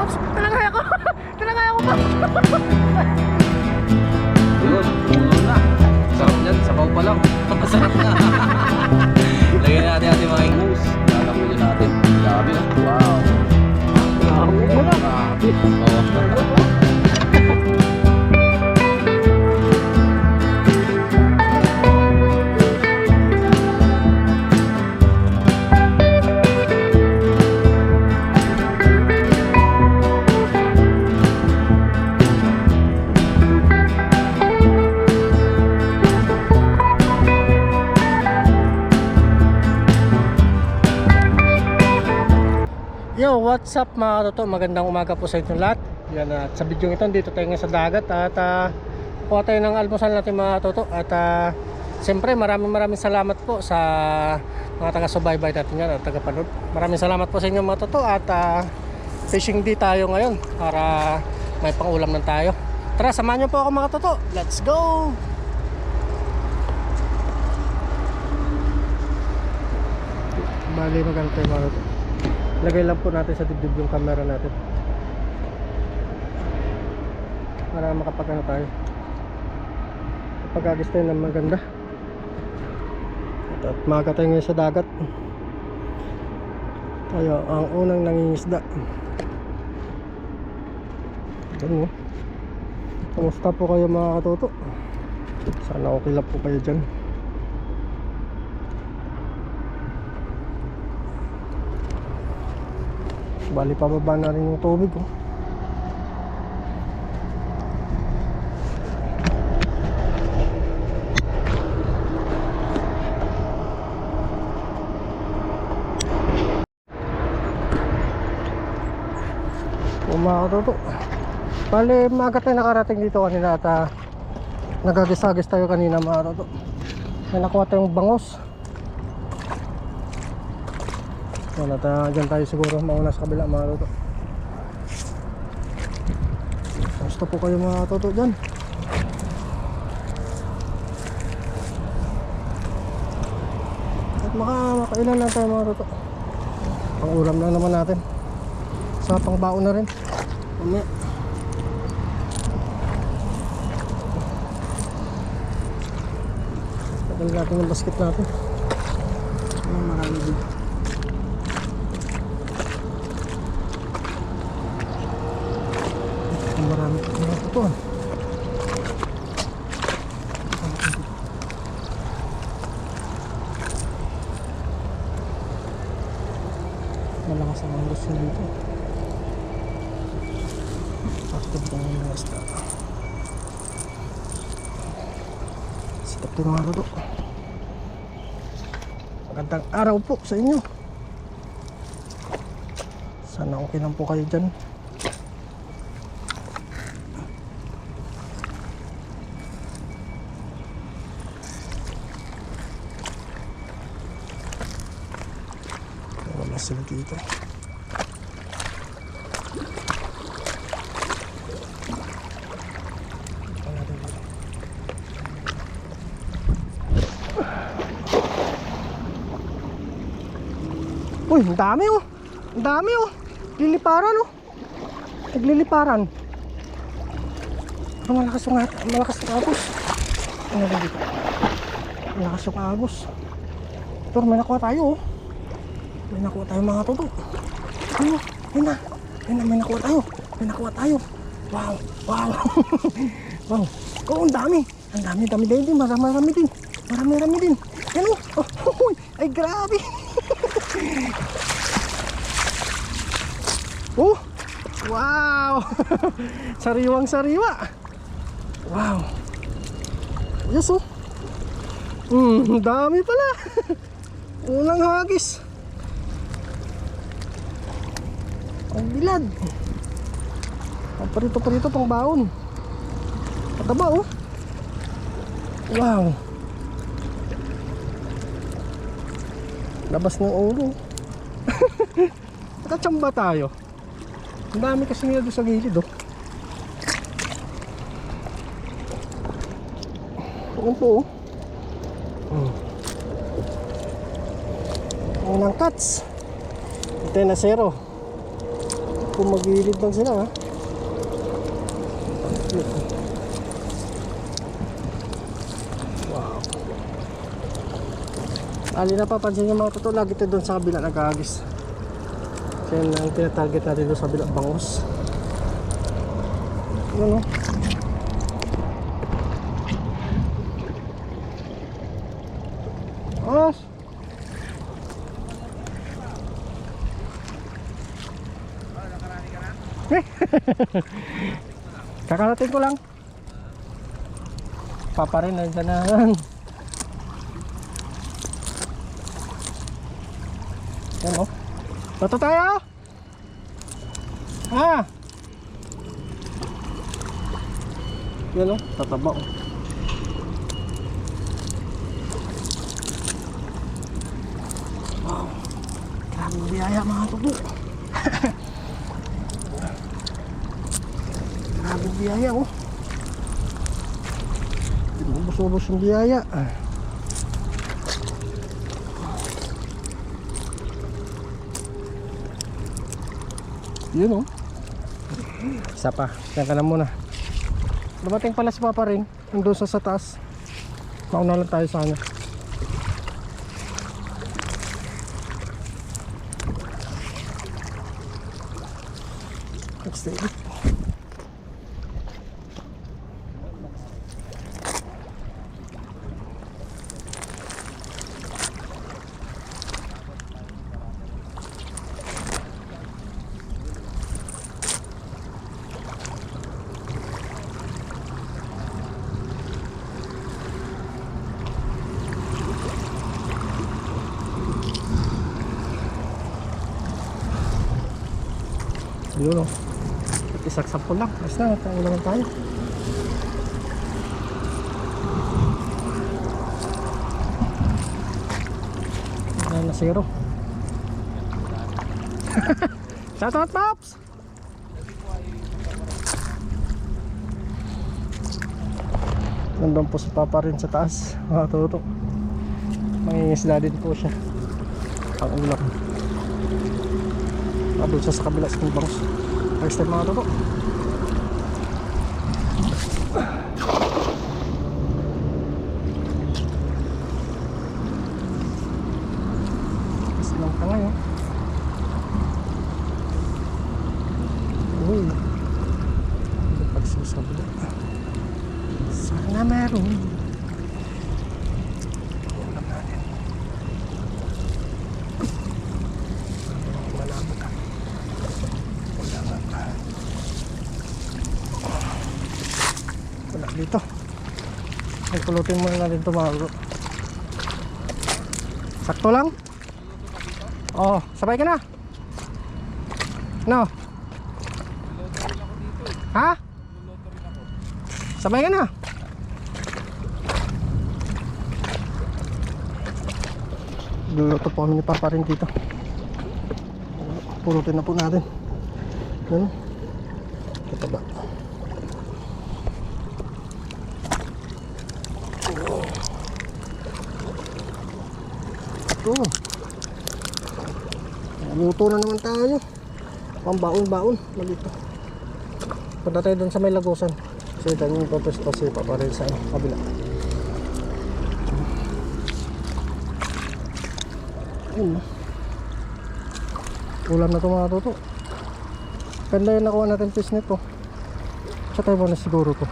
Pops! Talagay ako! Talagay ako, Pops! Yun, puno na. Sarap yan, sabaw pa lang. Masarap na. Lagyan natin ating mga ingus. Lalangulin natin. Grabe, oh. Wow. Grabe. Oo. Yo, what's up mga toto? Magandang umaga po sa inyo lahat. Yan, at sa video ito, dito tayo ngayon sa dagat. At kuha tayo ng almusal natin mga toto. At siyempre maraming salamat po sa mga taga-subaybay natin yan at taga-panood. Maraming salamat po sa inyo mga toto. At fishing day tayo ngayon para may pang-ulam na tayo. Tara, samahan nyo po ako mga toto. Let's go! Bali, maganda tayo mga toto. Lagay lang po natin sa dibdib yung camera natin para makapagano tayo, kapag-agis tayo ng maganda. At maga tayo ngayon sa dagat. Tayo ang unang nangingisda. Ganun, kamusta po kayo mga katuto? Sana okay lang po kayo dyan. Bali, pababa na rin yung tubig, oh. Umakatuto. Bali, maaga tayo nakarating dito kanina at nagagis-agis tayo kanina mga katuto. May nakuha tayong bangos. Yan, at dyan tayo siguro mauna sa kabila mga toto. Gusto po kayo mga toto dyan. At makailan lang tayo mga toto. Pang ulam lang naman natin. Sa pang baon na rin. Mamaya. Tagal natin yung basket natin. Marami din. Marami po mga ito. Malakas ang angus dito. Active po ng mga isda. Sitap din mga ito. Magandang araw po sa inyo. Sana okay lang po kayo dyan. Sila dito. Uy, ang dami oh. Ang dami oh. Liliparan oh. Nagliliparan. Malakas yung agos. Ano ba dito? Malakas yung agos. Ito, may nakuha tayo oh. May nakuha tayo mga toto. Ayun na. May nakuha tayo. May nakuha tayo. Wow. Wow. Wow. Oh, ang dami. Ang dami din. Marami din. Yan oh. Oh. Ay, grabe. Oh. Wow. Sariwang-sariwa. Wow. Yes oh. Dami pala. Unang hagis. Ang bilad. Ang parito pang baon. Mataba oh. Wow. Labas ng ulo. Nakachamba tayo. Ang dami kasi nila doon sa gilid oh. Ayan po oh. Unang cuts. Ito na zero. Kung magilid lang sila ha. Wow. Ali na papansin nyo mga totoo, lagi tayo doon sa kabila nag-aagis. Kaya na ang tinatarget natin doon sa kabila, bangus. Ano no? Os! Kakarating ko lang. Papa rin, nandiyan na. Yan o. Bato tayo! Ha? Yan o, tataba o. Wow. Grabe biyaya mga tubo. Grabe biyaya oh. Ubus-ubus yung biyaya. Yun oh. Isa pa. Diyan ka na muna. Dumating pala si Papa Ring. Nandun sa taas. Mauna lang tayo sa kanya. Next day. Yun o. At isaksak ko lang. Basta, tayo naman tayo. Wala na zero. Shoutout Pops! Nandun po si Papa rin sa taas. Mga tuto. Mangingisda din po siya. Ang ulam. Doon siya sa kabila sa bangus. Next time mga toto. Mas lang ka ngayon. Uy. Pagsusabla. Sana meron. Dito ay pulutin muna natin ito mga bro. Sakto lang. Oh, sabay ka na. No. Ha? Sabay ka na. Luluto po kami ni Papa rin dito. Pulutin na po natin. Yan. Ito ba? Luto na naman tayo. Pambaon-baon. Malito. Punta tayo dun sa may lagusan. Kasi dyan yung papesto si Papa rin sa kabila. Ulam na ito mga toto. Ganda yung nakuha natin fish nito. Sa tayo muna siguro to.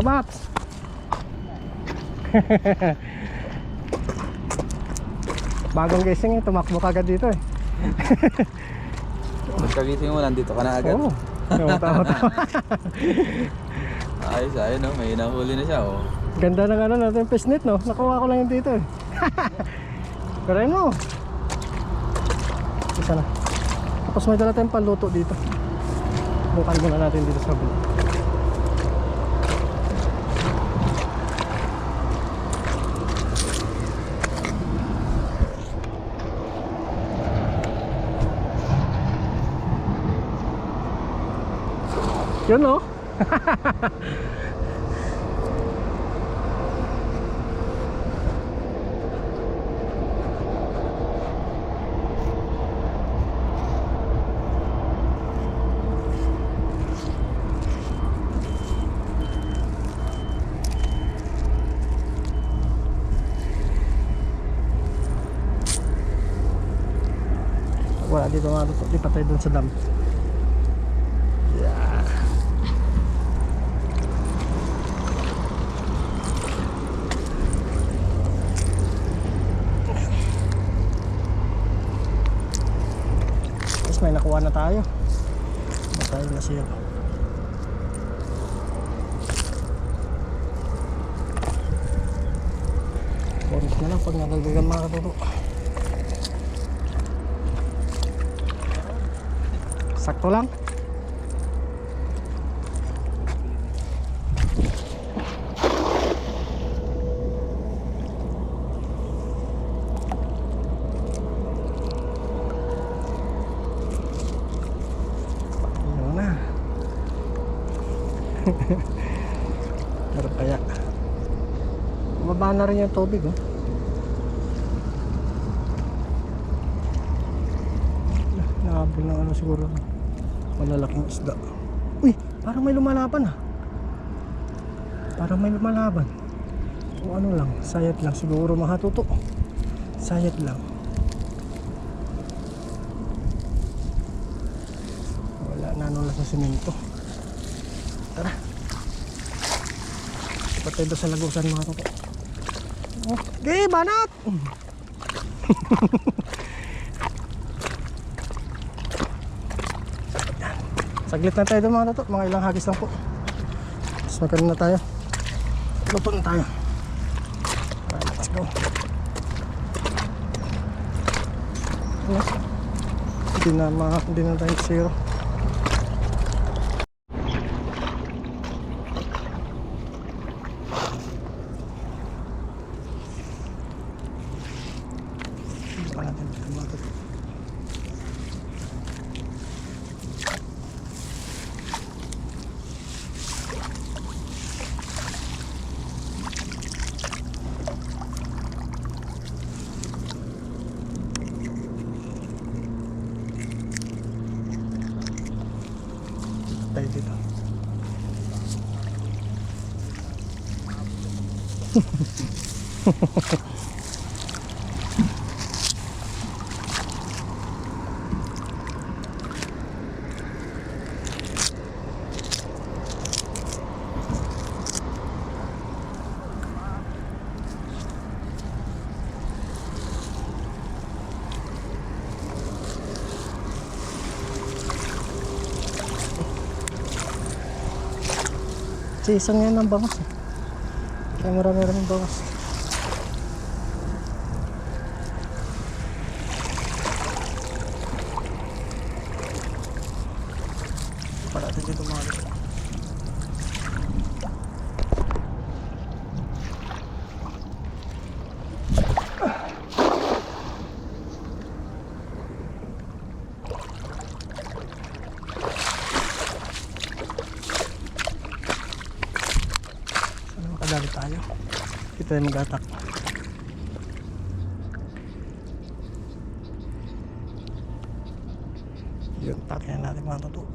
Maps. Bagong gising eh, tumakbo kagad dito eh. Pagkagising mo, nandito ka na agad. Oo. Ayos, ayun no, may nahuli na siya oh. Ganda ng ano natin fishnet no. Nakuha ko lang yung dito eh. Karain mo. Isa na. Tapos may dala tayong paluto dito. Bukan muna natin dito sa kabila. Yun oh. Wala dito nga dito. Lipat tayo dun sa dam. Yeah. Tapos may nakuha na tayo. Matay na siya. Bonus na lang pag nalagdagan mga katuro. Sakto lang. Yun na. Pero kaya bumaba na rin yung tubig oh. Nakabili ng ano siguro malalaking isda. Uy, parang may lumalaban ah. Parang may lumalaban. O ano lang, sayat lang siguro mga tuto. Sayat lang. Wala na ano lang sa semento. Tara. Patay doon sa lagusan mga tuto. Okay, banat! Saglit na tayo doon mga tato, mga ilang hagis lang po. Tapos magkaroon na tayo. Luto na tayo. Alright, let's go. Hindi na tayo zero. Hindi pa natin dito mga tato. Tayo dito. Season ngayon ng bangus eh. Kaya marami-maraming bangus. Parati dito mga dito. Makadali tayo. Kita tayo mag-attack. Yun, takin natin mga tuto.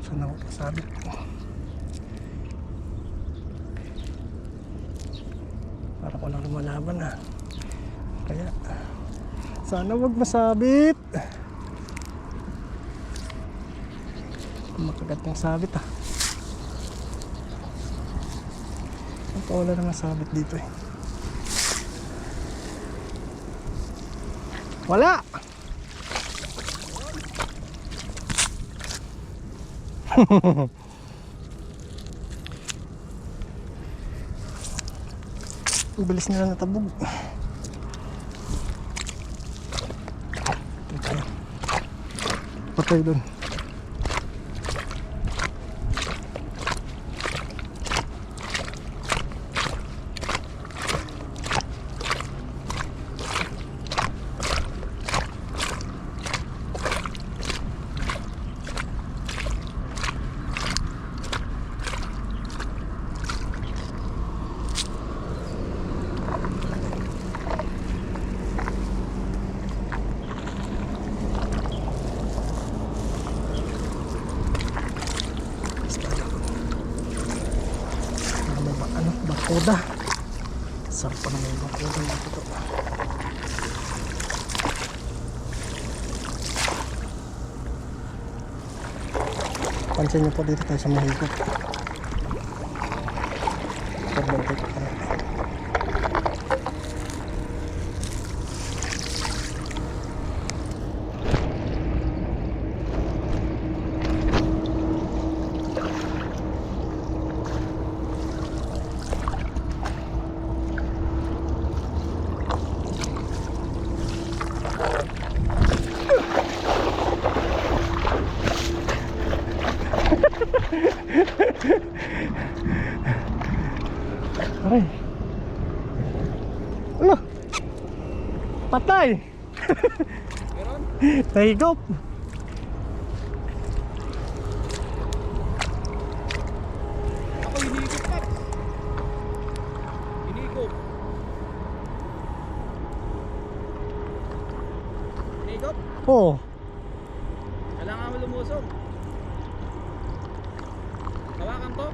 Saan ako kasabit ko? Para ko lang lumalaban ha. Kaya sana wag masabit. Makagat ng sabit ha. Wala naman sabit dito eh. Wala! Ang bilis nila natabog. Patay doon. Pansin niyo po dito tayo sa mahigop. Aray. Ano? Patay. Nahigop. Ako hinigop pa. Hinigop. Hinigop? Oo. Kailangan mo lumusong. Hawakan ko.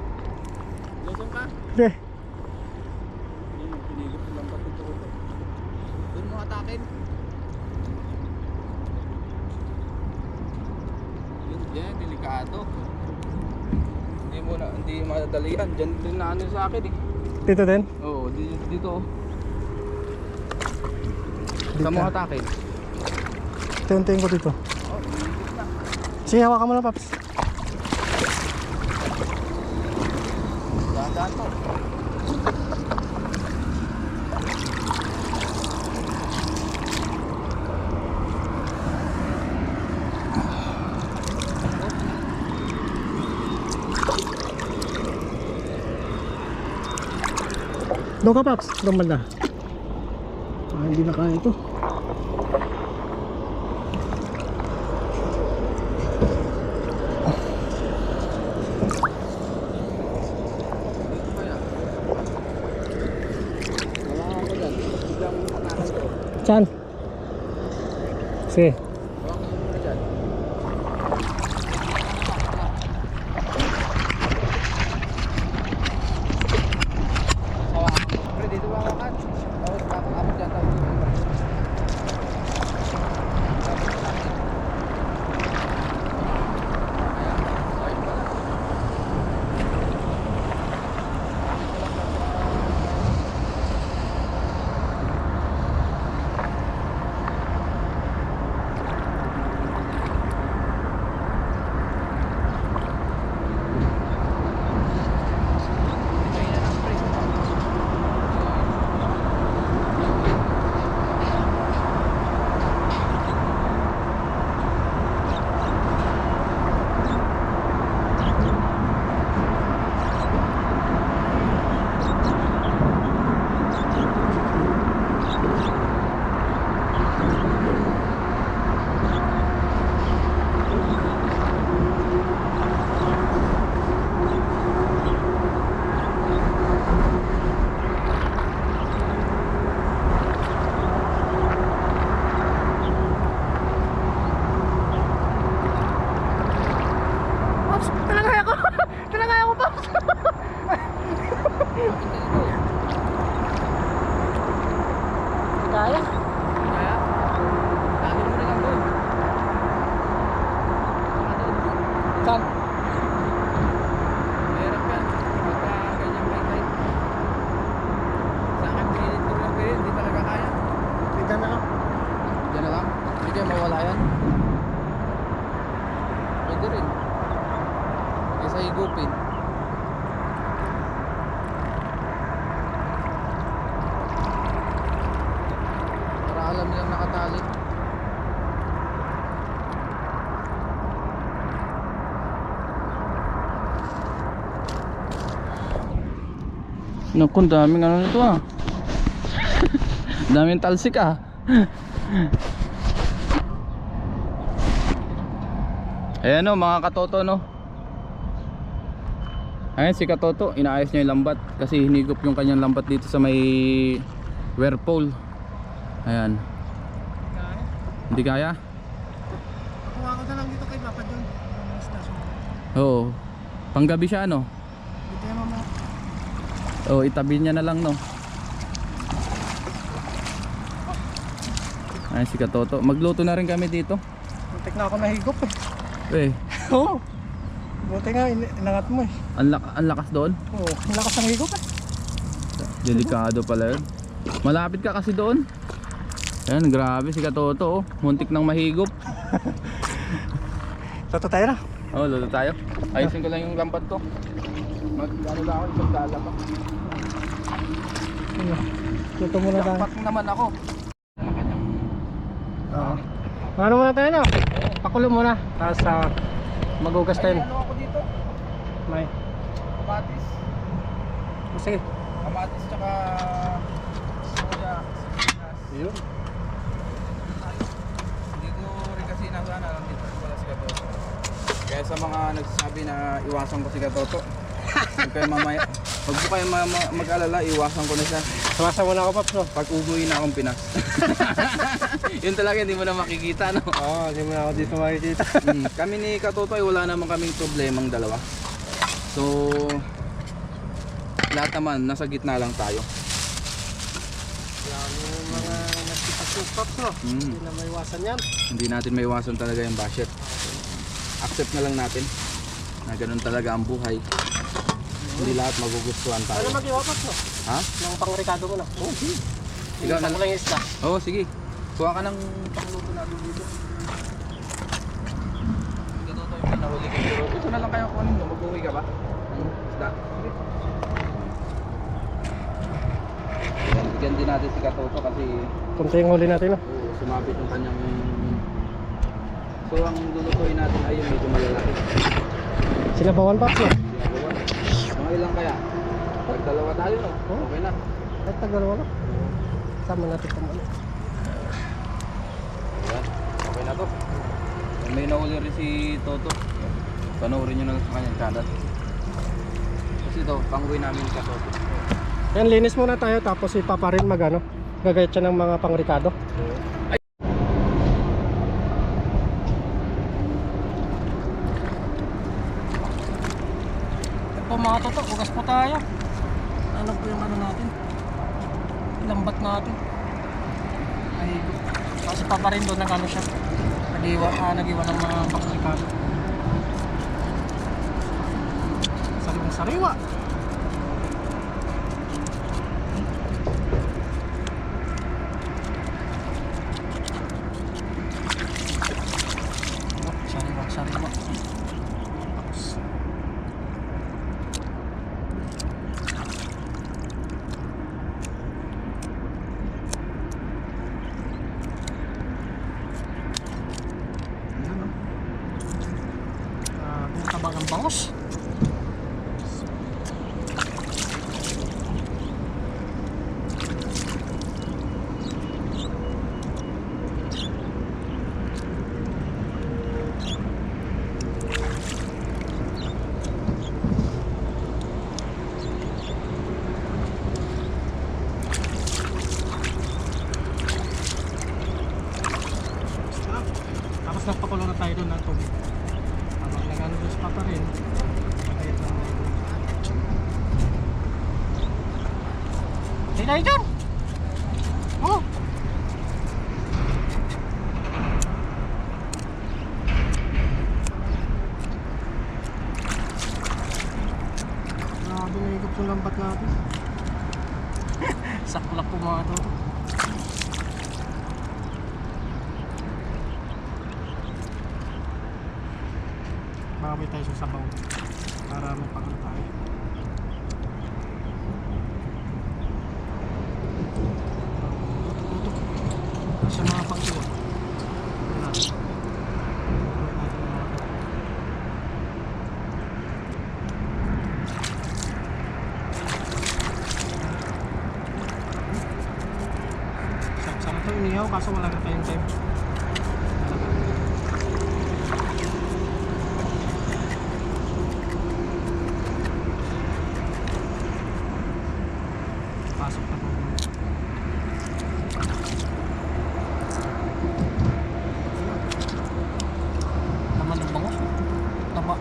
Lusong ka. Hindi. Hinigop yung lambat ito. Doon mo atakin. Yun, yan, delikado. Hindi madadali yan. Diyan din na ano sa akin eh. Dito din. Oo, dito. Saan mo atakin? Tingin ko dito. Oh, hinigop na. Sige, hawakan mo na, Paps. Dahan-dahan to. Doon ka, Paps. Doon banda. Hindi na kaya ito. Dito kaya. Hawakan ko dyan. Biglang atakin ko. Saan? Sige. Hawakan mo muna dyan. Hawakan mo. Pre, dito hawakan. Tapos kakakapit dyan. Tapos dito. Ayun pala. Kaya na ng pre. Paps, talangay ako. Talangay ako, Paps. Kaya? Kaya? Dali mo na lang doon. Saan? Mahirap yan. Pagka ganyan may tight. Sa akin, pilit ko lang pilit. Hindi talaga kaya. Dito na lang. Diyan na lang. Sige, mawala yan. Pwede rin. Kaysa higupin. Para alam nilang nakatali. Naku, daming ano nito ah. Daming talsik ah. Ayan o mga katoto no. Ayan si Katoto, inaayos niya yung lambat kasi hinigop yung kanyang lambat dito sa may wear pole. Ayan. Kaya? Hindi kaya? Kuha ko na lang dito kay Papa John. Oo. Panggabi siya ano? Dito yan, mama. Oo, itabi niya na lang no. Ayan si Katoto. Magluto na rin kami dito. Muntik na ako nahigop eh. Eh, Oo. Buti nga, inangat mo eh. Ang lakas doon. Oo, ang lakas ng higop eh. Delikado pala yun. Malapit ka kasi doon. Ayan, grabe si Katoto oh. Muntik nang mahigop. Toto tayo na. Oh, lolo tayo. Ayusin ko lang yung lampat ko. Ano ba ako, isang dala pa. Toto muna tayo. Lampat naman ako. Oo. Ano muna tayo na? Pakulo muna. Tapos magugas tayo. Ano ako dito? May. Kamatis. Sige. Kamatis tsaka soya. Yun. Hindi ko rin kasi nasaan alam dito pala si Katoto. Kaya sa mga nagsasabi na iwasan ko si Katoto. Huwag kayo mamaya. Huwag po kayo mag-alala, iwasan ko na siya. Sumasa muna ako, Paps, no? Pag ubuwi na akong Pinas. Yun talaga, hindi mo na makikita, no? Oo, hindi mo na ako dito makikita. Kami ni Katoto ay wala namang kaming problemang dalawa. So, lahat naman, nasa gitna lang tayo. Yung mga nagsipas Paps, no? Hindi na maiwasan yan. Hindi natin maiwasan talaga yung bashet. Accept na lang natin na ganun talaga ang buhay. Hindi lahat magugustuhan tayo. Ano mag-iwa, Paps, no? Ha? Nang pangrikado mo na. Oo, sige. Ikaw na Isang lang yung isda. Oo, sige. Kuha ka ng pangluto na dito. Katoto yung pinahuli ko. Pero ito na lang kayo kunin mo. Mag-uwi ka ba? Ng isda. Sige. Bigyan din natin si Katoto kasi Kunti yung huli natin, no? sumabit yung kanyang... So ang lulutuin natin ay yung medyo malalaki. Sinabawan, Paps, no? Mga ilang kaya? Pag dalawa tayo, no? Okay na. Kahit tagalawa lang. Sama natin kung ano. Ayan, okay na to. May nahuli rin si Toto. Panoorin nyo na sa kanyang channel. Kasi ito, pang-uwi namin ka Toto. Yan, linis muna tayo tapos si Papa rin magano. Gagayat siya ng mga pangrikado. Po mga Toto, ugas po tayo. Ano po yung ano natin? Lambat natin. Ay, kasi Papa rin doon nag-ano siya. Nag-iwa ng mga pangrikado. Sariwang sariwa. Sariwa. Tabang ang bangos. Tapos nagpakulo na tayo doon ng tubig. Habang nagano doon sa Papa rin. Hey, tayo dyan! Oh! Grabe na higop yung lambat natin. Saklak po mga to. Makamay tayo sa sabaw para may pakalo tayo. Tutok sa mga pagkiwa. Sarap ito inihaw kaso wala na tayong time. Pasok na po. Naman ang bango. Taba.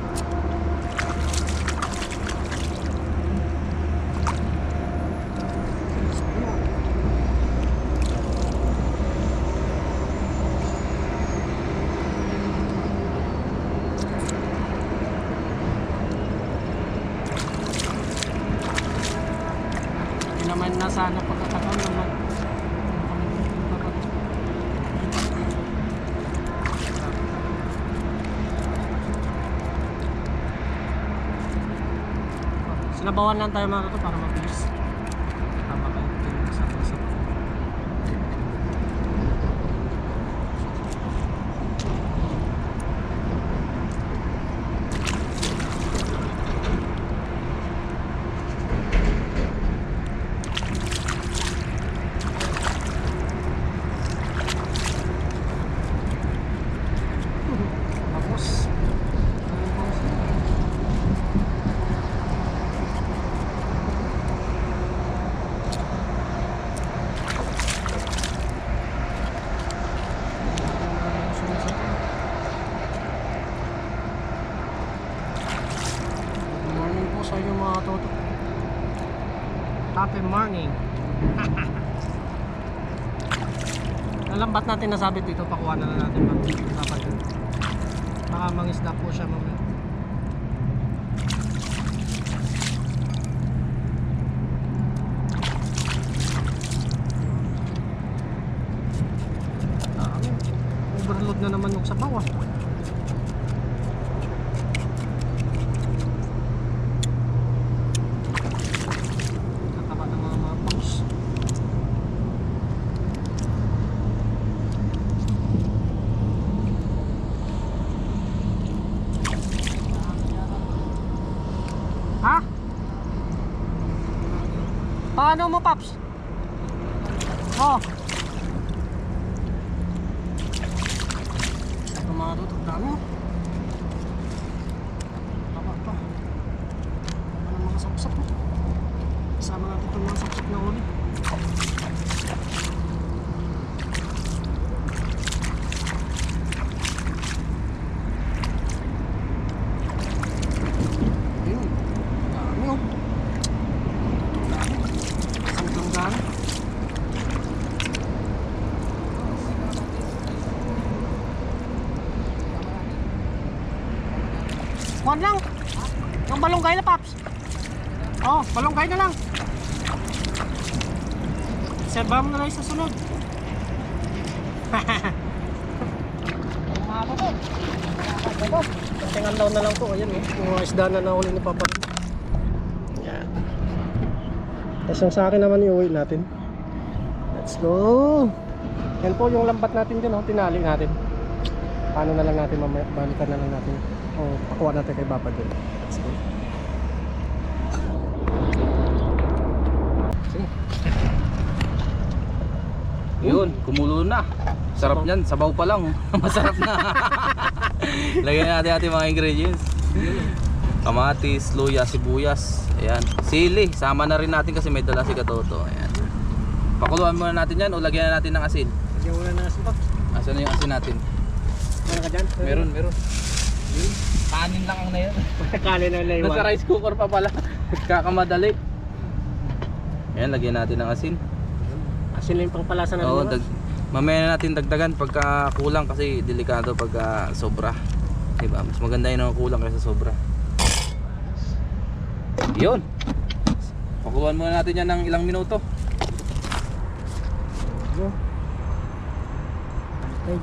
Nabawan lang tayo mga toto para mabilis. Tama kayo ito yung isa. Tapos good morning po sa inyo mga toto. Happy morning. Nalambat natin nasabit dito, pakuha na lang natin dapat yun. Baka mangisda po siya mamaya. Overload na naman yung sabaw ah. Tataba ng mga paus. Ha? Paano mo, Paps? Oh. Ito mga tutok dami. Taba pa. Taba ng mga sapsap. Isama natin itong mga sapsap na uli. Ayun. Dami oh. Tutok dami. Sangkang dami. Kuhan lang. Yung balonggay na, Paps. Oh, balonggay na lang. Serba mo na lang sa sunod. Mahaba to. Ito. Tingnan daw na lang to. Ayan oh. Yung mga isda na nahuli ni Papa. Yan. Tapos yung sa akin naman iuwi natin. Let's go. Yan po yung lambat natin dyan oh. Tinali natin. Paano na lang natin mamaya. Balikan na lang natin. O pakuha natin kay Papa dyan. Let's go. Yun, kumulo na. Sarap niyan, sabaw pa lang. Masarap na. Lagyan natin ating mga ingredients. Kamatis, luya, sibuyas. Ayan. Sili, sama na rin natin kasi may dala si Katoto. Ayan. Pakuluan muna natin yan o lagyan na natin ng asin. Lagyan muna na si Paps. Asan na yung asin natin? Meron ka dyan? Meron. Kanin lang ang na yan. Kanin na laywan. Nasa rice cooker pa pala. Kakamadali. Ayan, lagyan natin ng asin. Asin lang yung pangpalasa natin. Oo, Paps. mamaya na natin dagdagan pagka kulang kasi delikado pagka sobra. Diba? Mas maganda yun ang kulang kaysa sobra. Yun. Pakuluan muna natin yan ng ilang minuto. Yo. Ay.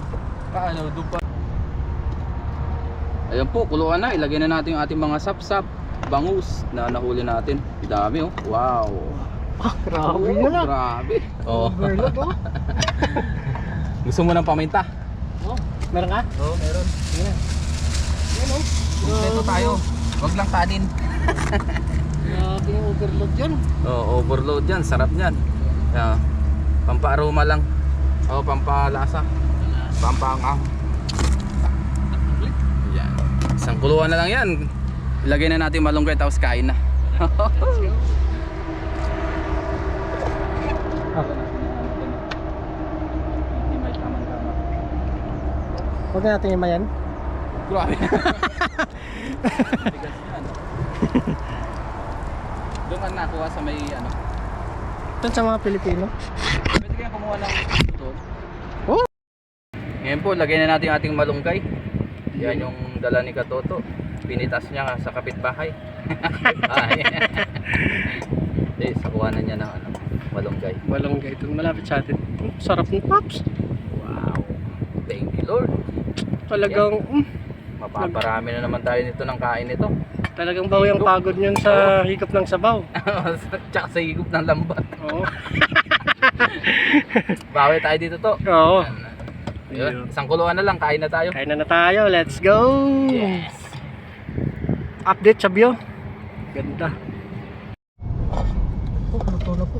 Paano? Dupa. Ayan po, kuluan na. Ilagay na natin yung ating mga sapsap, bangus na nahuli natin. Dami oh. Wow. Ah, grabe yun ah. Grabe. Oh. Overload oh. Gusto mo ng paminta? Oh, meron ka? Oo, meron. Yan. Yan oh. Kompleto tayo. Wag lang kanin. Grabe yung overload yan. Oh, overload yan. Sarap yan. Yeah. Pampa-aroma lang. O, pampalasa. Pampangah. Yan. Isang kuluan na lang yan. Ilagay na natin malunggay tapos kain na. Hindi may tama-tama. Huwag natin imayan. Grabe. Tigas yan. Doon ka nakuha sa may ano. Ito sa mga Pilipino. Pwede kaya kumuha ng ito. Oh! Ngayon po, lagay na natin yung ating malunggay. Yan yung dala ni Katoto. Pinitas niya nga sa kapitbahay. Hindi, sakuhanan niya ng ano, malunggay. Malunggay ito. Malapit sa atin. Sarap ng Paps. Wow. Thank you Lord. Talagang Mapaparami na naman tayo nito ng kain nito. Talagang bawi ang pagod yun sa higop ng sabaw. Tsaka sa higop ng lambat. Oo. Bawi tayo dito to. Oo. Ayun, isang kuluan na lang, kain na tayo. Kain na tayo. Let's go! Yes. Update sa bio. Ganda. Oh, luto na po.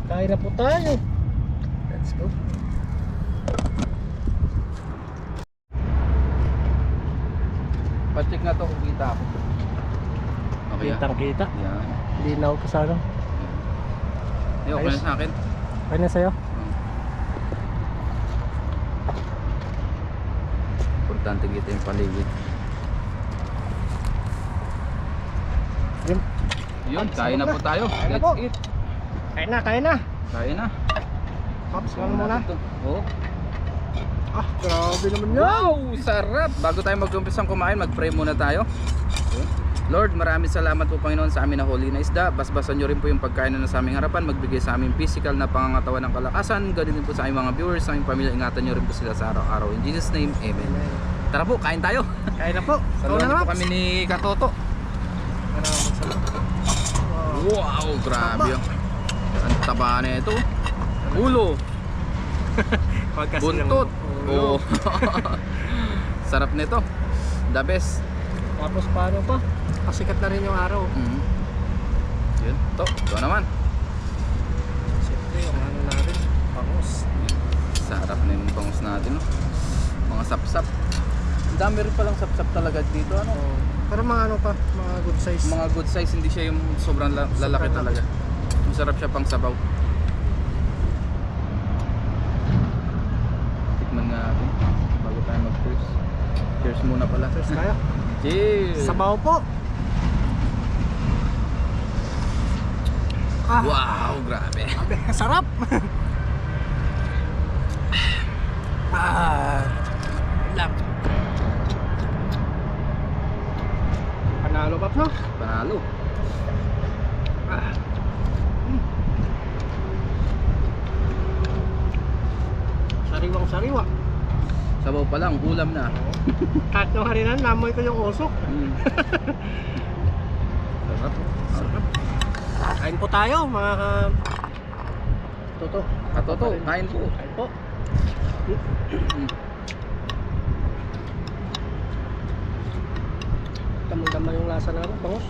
Kain na po tayo. Let's go. Pacheck na to kung kita ako. Okay. Kitang kita. Yan. Linaw ko sa ano. Ayun, okay na sa akin. Kain na sa'yo. Importante kita yung paligid. Yun. Yun, kain na po tayo. Kain na Let's po. eat. Kain na, kain na. Kain na. Pops, lang muna. Oo. Ah, grabe naman yan. Wow, sarap! Bago tayo mag-umpisang kumain, mag-pray muna tayo. Lord, maraming salamat po Panginoon sa amin na huli na isda. Basbasan nyo rin po yung pagkain na nasa aming harapan. Magbigay sa aming physical na pangangatawan ng kalakasan. Ganun din po sa aming mga viewers, sa aming pamilya. Ingatan nyo rin po sila sa araw-araw. In Jesus' name, Amen. Tara po, kain tayo. Kain na po. Saluhan po kami ni Katoto. Maraming salamat. Wow, grabe yan. Ang taba na ito. Ulo, buntot. Oh. Sarap nito. The best. Tapos paano pa? Pasikat na rin yung araw. Yun, ito naman. Siyempre, yung ano natin. Bangus. Sarap na yung bangus natin, no? Mga sapsap. Ang dami rin palang sapsap talaga dito, ano? Pero mga ano pa, mga good size. Mga good size, hindi siya yung sobrang lalaki talaga. Masarap siya pang sabaw. Tikman nga natin bago tayo mag-cheers. Cheers muna pala. Cheers tayo. Cheers! Sabaw po. Ah, Wow, grabe. grabe, sarap. Lang. Panalo pa no? Panalo. Sariwang sariwa. Sabaw pa lang, ulam na. Kahit nung harinan, namoy ko yung usok. Sarap. Sarap. Kain po tayo mga Toto. Katoto, kain po. Kain po. Damang-damang yung lasa namin, bangus.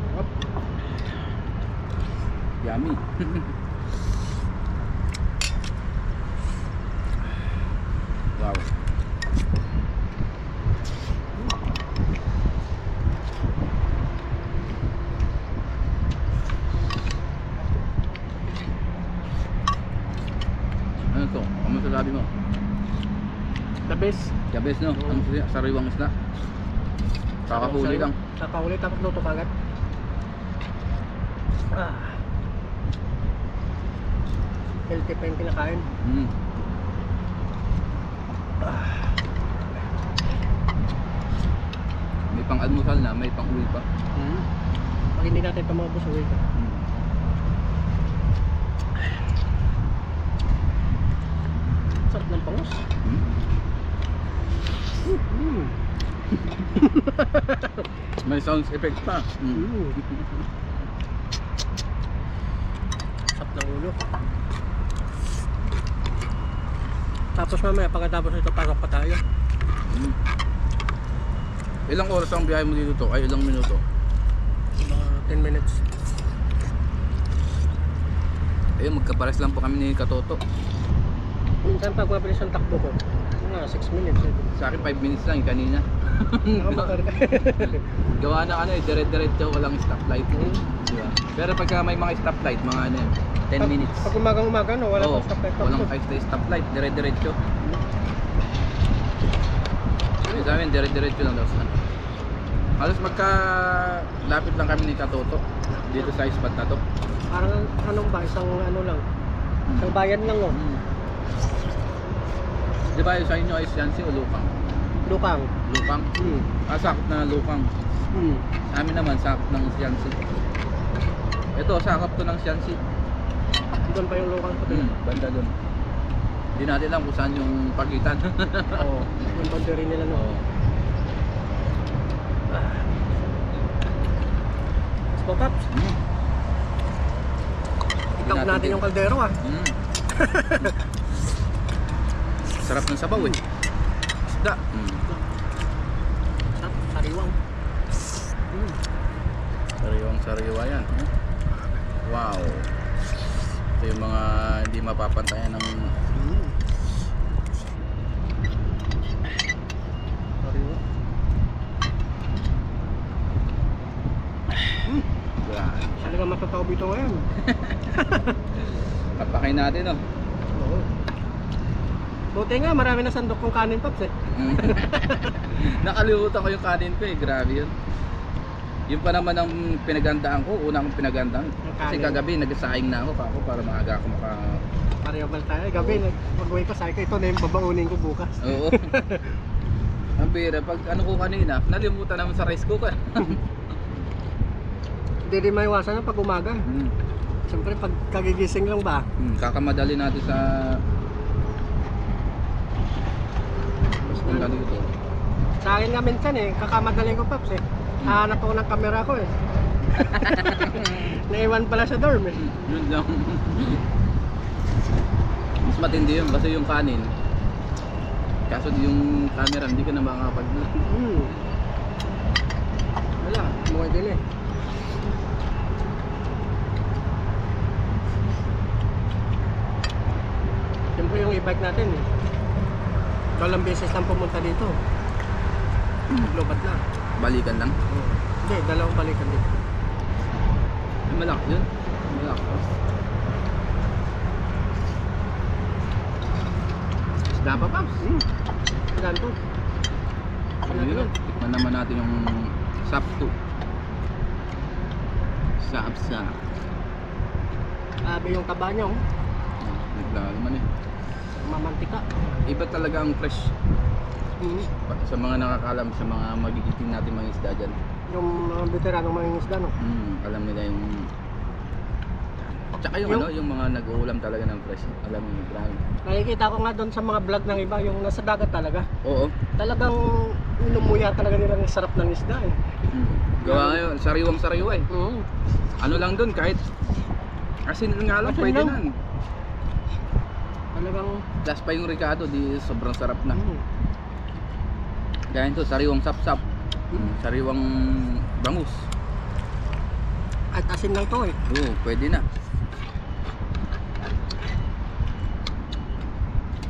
Sarap. Yummy. Wow. Ano to? Ano sasabi mo? The best. The best, no? Ang sariwang isda. Kakahuli lang. Kakahuli, tapos luto kagad. Healthy pa yung kinakain. May pang almusal na, may pang uwi pa. Pag hindi natin pa mga busuwi ka. Sarap ng pangus. May sounds effect pa. Sarap ng ulo. Tapos mamaya pagkatapos nito pasok pa tayo. Ilang oras ang biyahe mo dito to? Ay, ilang minuto? Mga 10 minutes. Ayun, magkapares lang po kami ni Katoto. Minsan pag mabilis ang takbo ko, mga 6 minutes. Sa akin 5 minutes lang yung kanina. Nakamakar ka. Gawa na ano eh, dire-diretso walang stoplight. Diba? Pero pagka may mga stoplight, mga ano eh, 10 minutes. Pag umagang-umaga, no, wala Oo, pang stoplight. walang extra stoplight, dire-diretso. Sa amin, dire-diretso lang daw sa ano. Halos magka lapit lang kami ni Katoto dito sa spot na to. Parang anong ba, isang ano lang. Isang bayan lang, no. Di ba yung sa inyo ay Siansi o Lukang? Lukang. Lukang? Sakop na Lukang. Sa amin naman, sakop ng Siansi. Ito, sakop to ng Siansi. Doon pa yung Lukang pa doon. Banda doon. Hindi natin alam kung saan yung pagitan. Oo, yung boundary nila no. Oo. So, Paps, Mm. itap natin natin din. yung kaldero ah. Mm. Sarap ng sabaw eh. Isda. Mm. Sarap, sariwang. Sariwang sariwa yan. Eh. Wow. Ito yung mga hindi mapapantayan ng Sariwa. yan. Talaga matataob ito ngayon. Kapakain natin oh. Oo. Buti nga, marami na sandok kong kanin, Paps eh. Nakalimutan ko yung kanin ko eh. Grabe yun. Yun pa naman ang pinagandaan ko. Una akong pinagandaan. Kasi kanin. kagabi nagsasaing na ako kako para maaga ako maka... Pareho ba tayo? Gabi, mag-uwi ko sa ko, ito na yung babaunin ko bukas. Oo. Ang bira. Pag ano ko kanina, nalimutan naman sa rice cooker. Hindi rin maiwasan na pag umaga. Siyempre, pag kagigising lang ba? Kakamadali natin sa... Mas punta dito. Sa akin nga minsan eh, kakamadali ko, Paps eh. Hahanap ako ng camera ko eh. Naiwan pala sa dorm eh. Yun lang. Mas matindi yun kasi yung kanin. Kaso yung camera hindi ka na makakapag... Wala, mukha din eh. Siyempre yung e-bike natin eh. Walang beses lang pumunta dito. Lobat na. Balikan lang. Hindi, dalawang balikan dito. Ay, malaki yun. Malaki. Isda pa, Paps. Saan to? Ano yun? Tikman naman natin yung sapto. Sapsa. Sabi yung taba niya oh. Naglalaman eh. Mamantika. Iba talaga ang fresh. Sa mga nakakalam, sa mga magigiting natin mga isda dyan. Yung mga veteranong mangingisda no? Alam nila yung... Tsaka yung ano, yung mga nag-uulam talaga ng fresh. Alam nyo, grabe. Nakikita ko nga doon sa mga vlog ng iba, yung nasa dagat talaga. Oo. Talagang inumuya talaga nilang sarap ng isda eh. Gawa ngayon, sariwang sariwa eh. Ano lang doon, kahit asin nga lang, Asin pwede lang. na. Talagang... Last pa yung Ricardo, di sobrang sarap na. Kaya ito, sariwang sapsap. Sariwang bangus. At asin lang to eh. Oo, pwede na.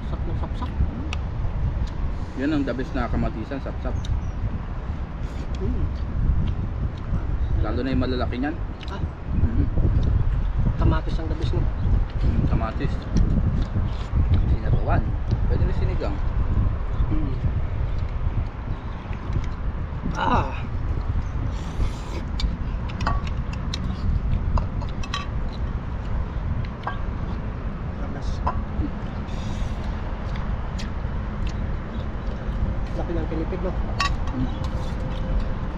Sak na sapsak. Yan ang the best na kamatisan, sapsap. Lalo na yung malalaki niyan. Ah, kamatis ang dabis no. Kamatis. Sinatuan. Pwede na sinigang. Ah. Panas. Laki ng Pilipid no.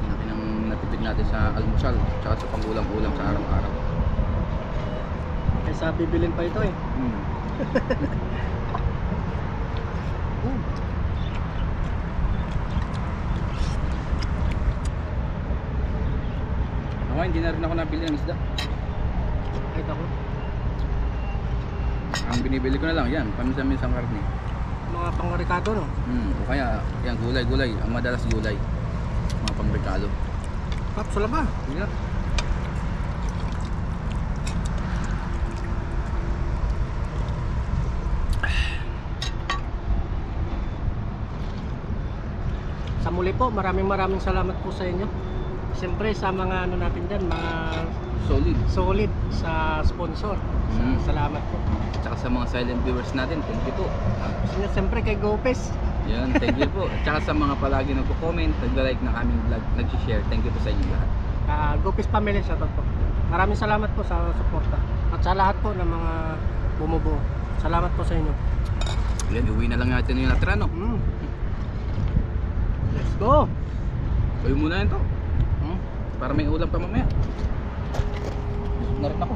Laki ng natipid natin sa almusal, tsaka sa pangulam-ulam sa araw-araw. Kaysa bibilin pa ito eh. Ako hindi na rin ako nabili ng isda. Kahit ako. Ang binibili ko na lang yan, paminsan-minsang karne. Mga pangrekado no. O kaya, yan gulay-gulay, ang madalas gulay. Mga pangrekado. Paps, wala ba? Sige na. Sa muli po, maraming salamat po sa inyo. Siyempre sa mga ano natin dyan, mga Solid. solid sa sponsor. Salamat po. Tsaka sa mga silent viewers natin, thank you po. Siyempre kay Gopes. Yan, thank you po. Tsaka sa mga palagi nagko-comment, nagla-like ng aming vlog, nag-share, thank you po sa inyo lahat. Gopes Family, shoutout po. Maraming salamat po sa suporta. At sa lahat po ng mga bumubuo. Salamat po sa inyo. Yan, uwi na lang natin yung natira, no? Let's go! Uwi muna yan to. Para may ulam pa mamaya. Gusto na rin ako.